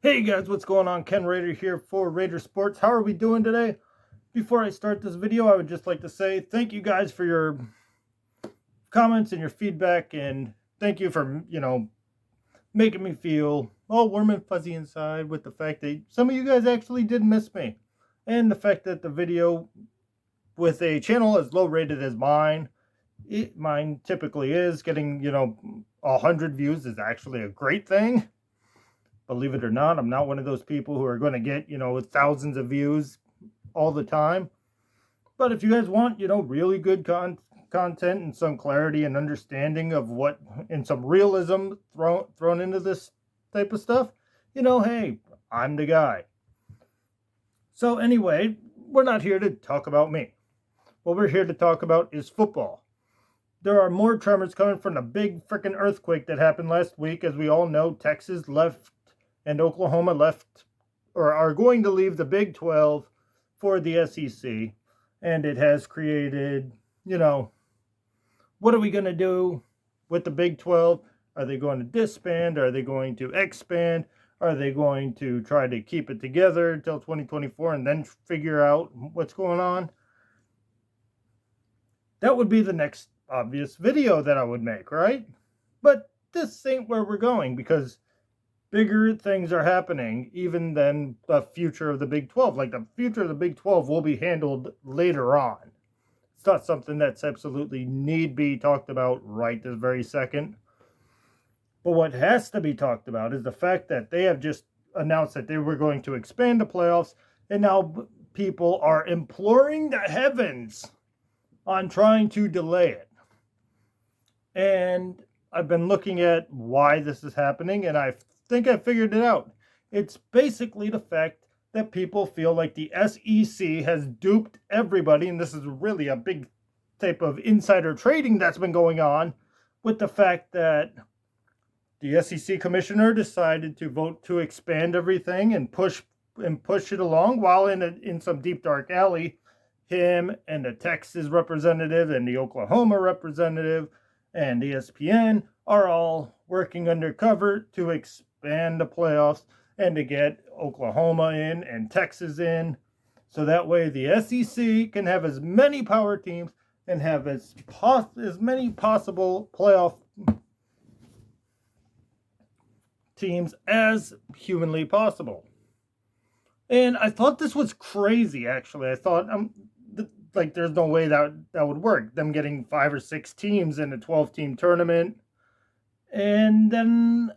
Hey guys, what's going on? Ken Raider here for Raider Sports. How are we doing today? Before I start this video, I would just like to say thank you guys for your comments and your feedback, and thank you for, making me feel all warm and fuzzy inside with the fact that some of you guys actually did miss me. And the fact that the video with a channel as low rated as mine, mine typically is, getting, 100 views is actually a great thing. Believe it or not, I'm not one of those people who are going to get, thousands of views all the time. But if you guys want, really good content and some clarity and understanding of what, and some realism thrown into this type of stuff, hey, I'm the guy. So anyway, we're not here to talk about me. What we're here to talk about is football. There are more tremors coming from the big freaking earthquake that happened last week. As we all know, Texas left and Oklahoma left, or are going to leave, the Big 12 for the SEC. And it has created, what are we going to do with the Big 12? Are they going to disband? Are they going to expand? Are they going to try to keep it together until 2024 and then figure out what's going on? That would be the next obvious video that I would make, right? But this ain't where we're going, because bigger things are happening even than the future of the Big 12. Like, the future of the Big 12 will be handled later on. It's not something that's absolutely need be talked about right this very second. But what has to be talked about is the fact that they have just announced that they were going to expand the playoffs, and now people are imploring the heavens on trying to delay it. And I've been looking at why this is happening, and I think I figured it out. It's basically the fact that people feel like the SEC has duped everybody, and this is really a big type of insider trading that's been going on, with the fact that the SEC commissioner decided to vote to expand everything and push it along, while in some deep dark alley, him and the Texas representative and the Oklahoma representative and ESPN are all working undercover to expand the playoffs and to get Oklahoma in and Texas in, so that way the SEC can have as many power teams and have as many possible playoff teams as humanly possible. And I thought this was crazy, actually. I thought, like, there's no way that would work, them getting 5 or 6 teams in a 12-team tournament. And then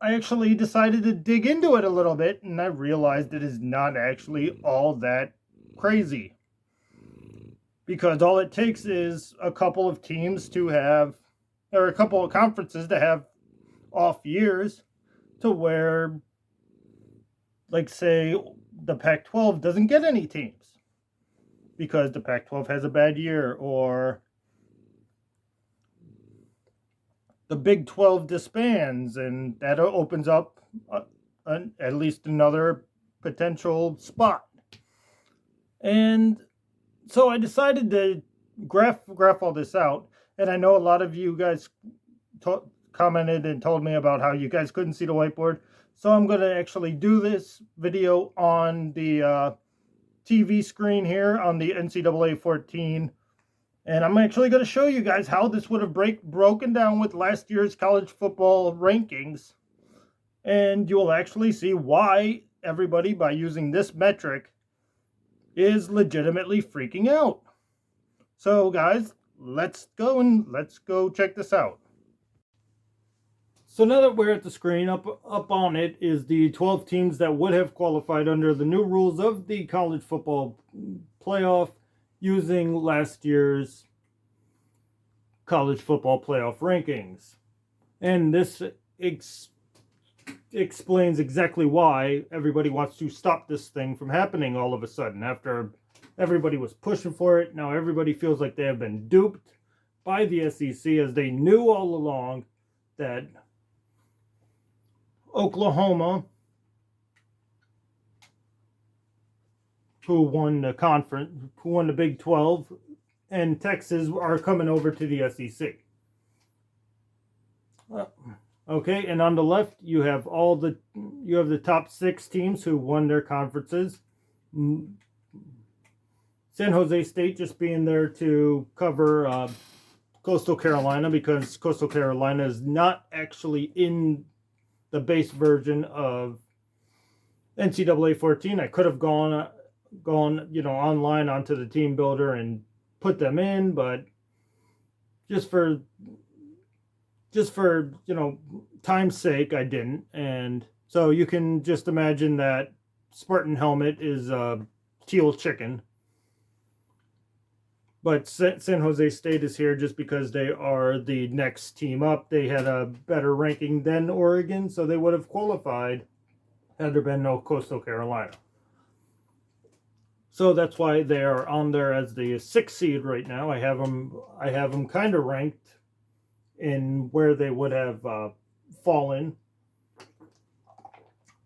I actually decided to dig into it a little bit, and I realized it is not actually all that crazy, because all it takes is a couple of teams to have, or a couple of conferences to have off years, to where, like, say, the Pac-12 doesn't get any teams because the Pac-12 has a bad year, or the Big 12 disbands, and that opens up at least another potential spot. And so I decided to graph all this out, and I know a lot of you guys commented and told me about how you guys couldn't see the whiteboard, so I'm going to actually do this video on the TV screen here on the NCAA 14, and I'm actually going to show you guys how this would have broken down with last year's college football rankings, and you'll actually see why everybody, by using this metric, is legitimately freaking out. So guys, let's go check this out. So now that we're at the screen, up on it is the 12 teams that would have qualified under the new rules of the college football playoff, using last year's college football playoff rankings. And this explains exactly why everybody wants to stop this thing from happening all of a sudden. After everybody was pushing for it, now everybody feels like they have been duped by the SEC, as they knew all along that Oklahoma, who won the conference, who won the Big 12, and Texas are coming over to the SEC. Okay, and on the left you have the top 6 teams who won their conferences. San Jose State just being there to cover Coastal Carolina, because Coastal Carolina is not actually in the base version of NCAA 14. I could have gone online onto the team builder and put them in, but just for time's sake, I didn't. And so you can just imagine that Spartan helmet is teal chicken. But San Jose State is here just because they are the next team up. They had a better ranking than Oregon, so they would have qualified had there been no Coastal Carolina. So that's why they are on there as the 6th seed right now. I have them kind of ranked in where they would have fallen.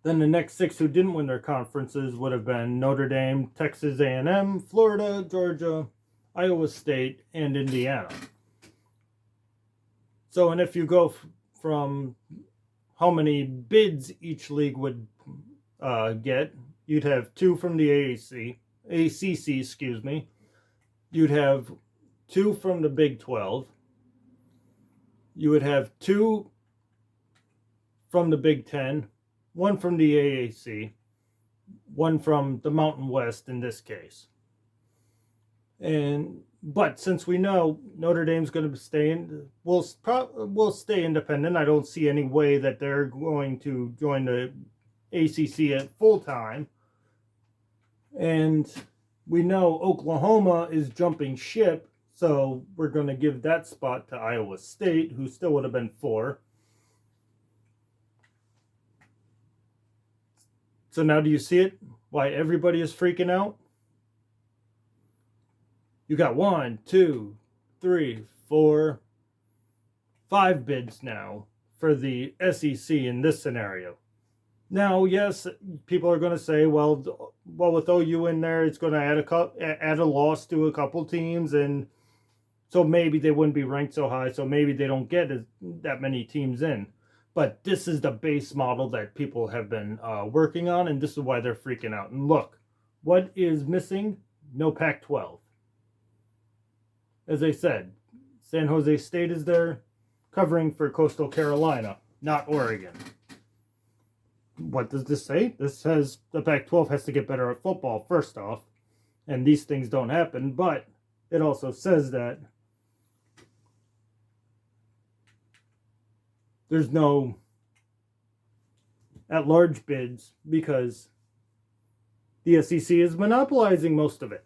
Then the next 6 who didn't win their conferences would have been Notre Dame, Texas A&M, Florida, Georgia, Iowa State, and Indiana. So, and if you go from how many bids each league would get, you'd have 2 from the ACC, excuse me. You'd have 2 from the Big 12. You would have 2 from the Big 10, 1 from the AAC, 1 from the Mountain West in this case. But since we know Notre Dame's going to will stay independent, I don't see any way that they're going to join the ACC at full time. And we know Oklahoma is jumping ship, so we're going to give that spot to Iowa State, who still would have been 4. So now do you see it? Why everybody is freaking out? You got 1, 2, 3, 4, 5 bids now for the SEC in this scenario. Now, yes, people are going to say, well, with OU in there, it's going to add a loss to a couple teams, and so maybe they wouldn't be ranked so high, so maybe they don't get that many teams in. But this is the base model that people have been working on, and this is why they're freaking out. And look, what is missing? No Pac-12. As I said, San Jose State is there covering for Coastal Carolina, not Oregon. What does this say? This says the Pac-12 has to get better at football, first off, and these things don't happen, but it also says that there's no at-large bids because the SEC is monopolizing most of it.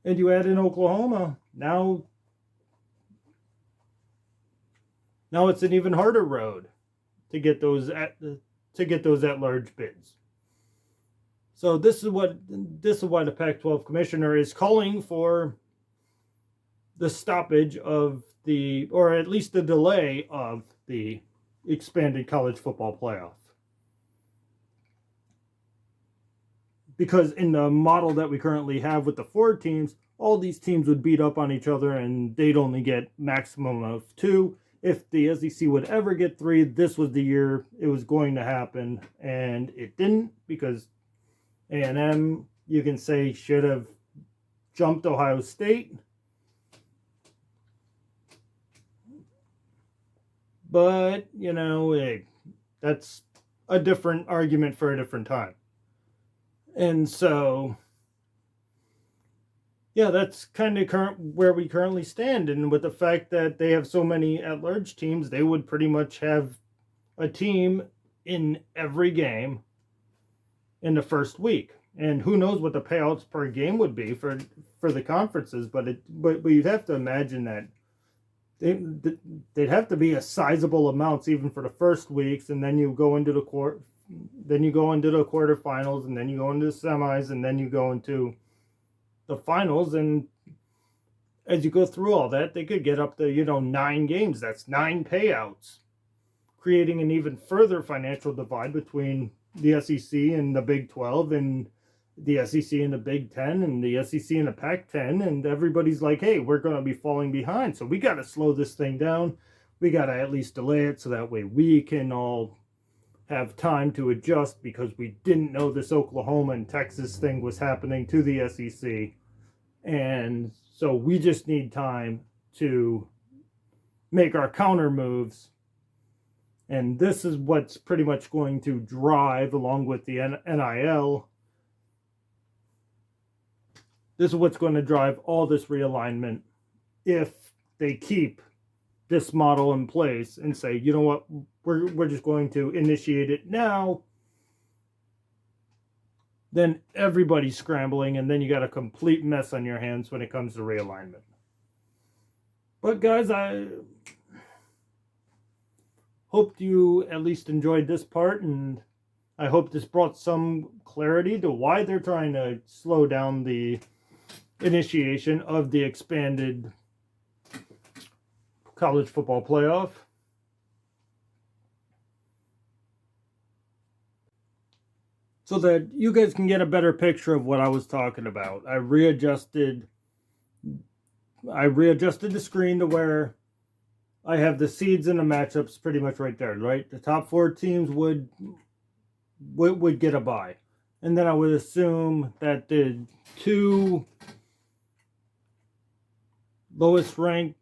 And you add in Oklahoma, now it's an even harder road to get those at-large bids. So this is why the Pac-12 commissioner is calling for the stoppage of or at least the delay of the expanded college football playoff. Because in the model that we currently have with the 4 teams, all these teams would beat up on each other and they'd only get maximum of 2. If the SEC would ever get 3, this was the year it was going to happen, and it didn't, because A&M, you can say, should have jumped Ohio State. But, that's a different argument for a different time. And so, yeah, that's kind of where we currently stand. And with the fact that they have so many at-large teams, they would pretty much have a team in every game in the first week. And who knows what the payouts per game would be for the conferences, but you'd have to imagine that they'd have to be a sizable amounts even for the first weeks, and then you go into the quarterfinals, and then you go into the semis, and then you go into the finals. And as you go through all that, they could get up to 9 games. That's 9 payouts, creating an even further financial divide between the SEC and the Big 12, and the SEC and the Big 10, and the SEC and the Pac-10, and everybody's like, hey, we're going to be falling behind, so we got to slow this thing down. we got to at least delay it so that way we can all have time to adjust, because we didn't know this Oklahoma and Texas thing was happening to the SEC. And so we just need time to make our counter moves. And this is what's pretty much going to drive, along with the NIL, this is what's going to drive all this realignment if they keep this model in place and say, you know what, we're just going to initiate it now. Then everybody's scrambling, and then you got a complete mess on your hands when it comes to realignment. But guys, I hope you at least enjoyed this part, and I hope this brought some clarity to why they're trying to slow down the initiation of the expanded college football playoff. So that you guys can get a better picture of what I was talking about. I readjusted the screen to where I have the seeds and the matchups pretty much right there, right? The top 4 teams would get a bye. And then I would assume that the 2 lowest ranked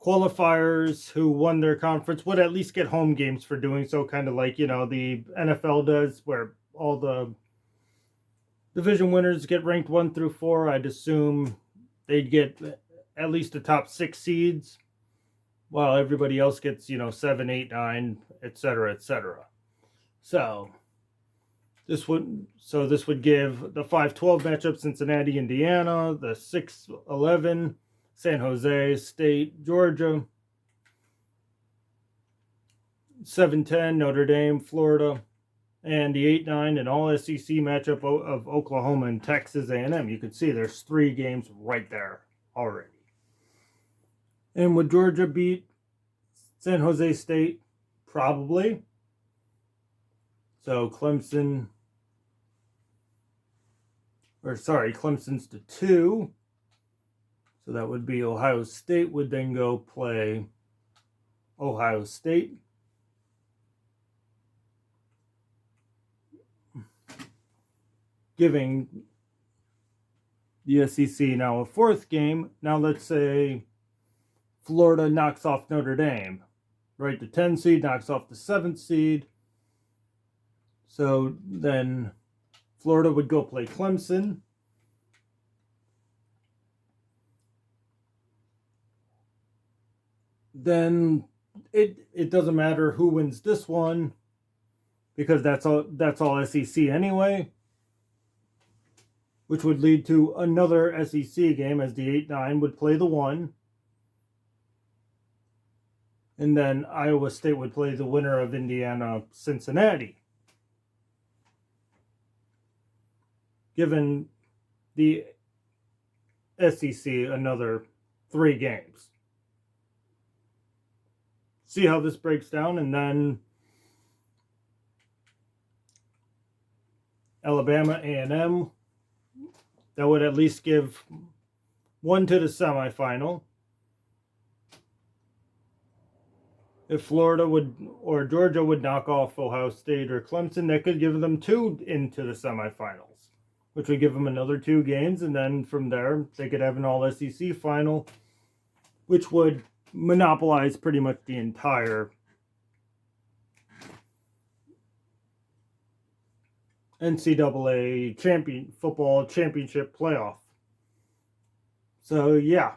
qualifiers who won their conference would at least get home games for doing so, kind of like, the NFL does, where all the division winners get ranked 1 through 4. I'd assume they'd get at least the top 6 seeds, while everybody else gets, 7, 8, 9, etc., etc. So this would give the 5-12 matchup: Cincinnati, Indiana; the 6-11, San Jose State, Georgia; 7-10, Notre Dame, Florida; and the 8-9 and all SEC matchup of Oklahoma and Texas A&M. You can see there's 3 games right there already. And would Georgia beat San Jose State? Probably. So Clemson's the 2. So that would be Ohio State would then go play Ohio State. Giving the SEC now a 4th game. Now let's say Florida knocks off Notre Dame, right? The 10 seed knocks off the 7th seed. So then Florida would go play Clemson. Then it doesn't matter who wins this one, because that's all SEC anyway, which would lead to another SEC game, as the 8-9 would play the 1, and then Iowa State would play the winner of Indiana-Cincinnati, giving the SEC another 3 games. See how this breaks down, and then Alabama A&M, that would at least give 1 to the semifinal. If Florida or Georgia would knock off Ohio State or Clemson, that could give them 2 into the semifinals, which would give them another 2 games, and then from there they could have an all-SEC final, which would monopolize pretty much the entire NCAA football championship playoff. So yeah,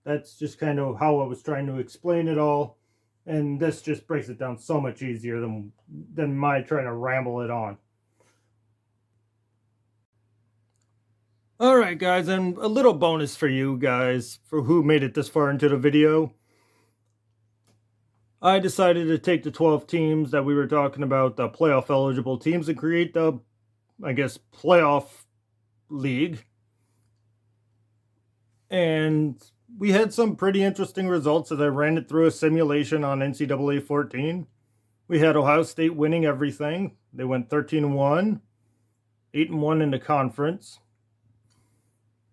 that's just kind of how I was trying to explain it all, and this just breaks it down so much easier than my trying to ramble it on. Alright guys, and a little bonus for you guys for who made it this far into the video. I decided to take the 12 teams that we were talking about, the playoff eligible teams, and create the, playoff league. And we had some pretty interesting results as I ran it through a simulation on NCAA 14. We had Ohio State winning everything. They went 13-1, 8-1 in the conference.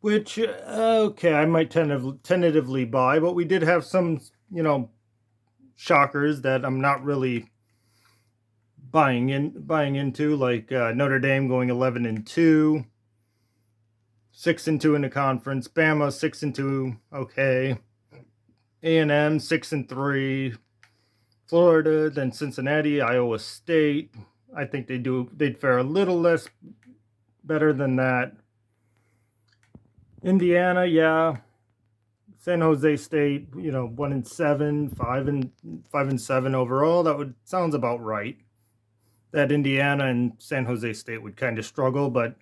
Which, okay, I might tentatively buy, but we did have some shockers that I'm not really buying into, like Notre Dame going 11-2, 6-2 in the conference. Bama 6-2, okay. A&M 6-3. Florida, then Cincinnati, Iowa State. I think they'd fare a little less better than that. Indiana, yeah. San Jose State, 1-7, 5-7 overall. That sounds about right. That Indiana and San Jose State would kind of struggle, but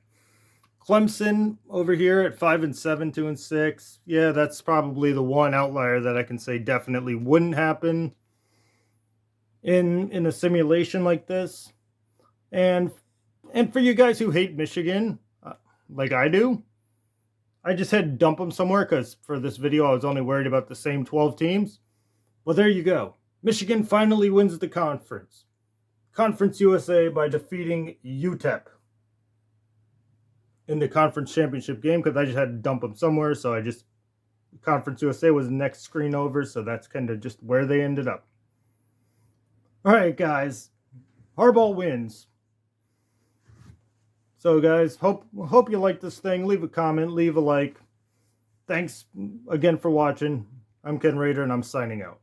Clemson over here at 5-7, 2-6. Yeah, that's probably the one outlier that I can say definitely wouldn't happen in a simulation like this. And for you guys who hate Michigan, like I do, I just had to dump them somewhere because for this video I was only worried about the same 12 teams. Well, there you go. Michigan finally wins the conference. Conference USA by defeating UTEP in the conference championship game, because I just had to dump them somewhere. So Conference USA was the next screen over, so that's kind of just where they ended up. All right, guys. Harbaugh wins. So, guys, hope you like this thing. Leave a comment, leave a like. Thanks again for watching. I'm Ken Rader, and I'm signing out.